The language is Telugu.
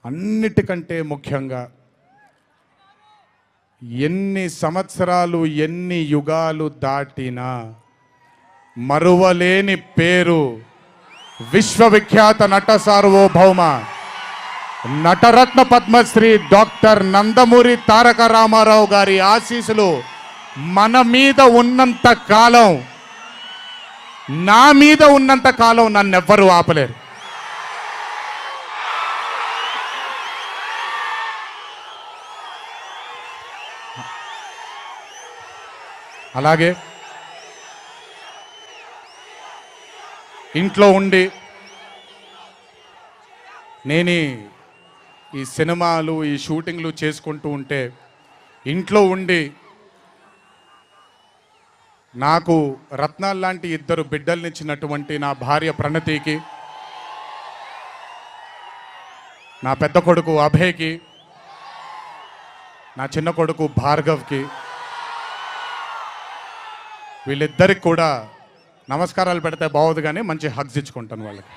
అన్నిటికంటే ముఖ్యంగా ఎన్ని సంవత్సరాలు ఎన్ని యుగాలు దాటినా మరువలేని పేరు విశ్వవిఖ్యాత నట సార్వభౌమ నటరత్న పద్మశ్రీ డాక్టర్ నందమూరి తారక రామారావు గారి ఆశీస్సులు మన మీద ఉన్నంత కాలం, నా మీద ఉన్నంత కాలం నన్నెవ్వరూ ఆపలేరు. అలాగే ఇంట్లో ఉండి నేను ఈ సినిమాలు ఈ షూటింగ్లు చేసుకుంటూ ఉంటే ఇంట్లో ఉండి నాకు రత్నాల్ లాంటి ఇద్దరు బిడ్డల్నిచ్చినటువంటి నా భార్య ప్రణతికి, నా పెద్ద కొడుకు అభయ్కి, నా చిన్న కొడుకు భార్గవ్కి, వీళ్ళిద్దరికి కూడా నమస్కారాలు పెడితే బాగోదు కానీ మంచి హగ్స్ ఇచ్చుకుంటాను వాళ్ళకి.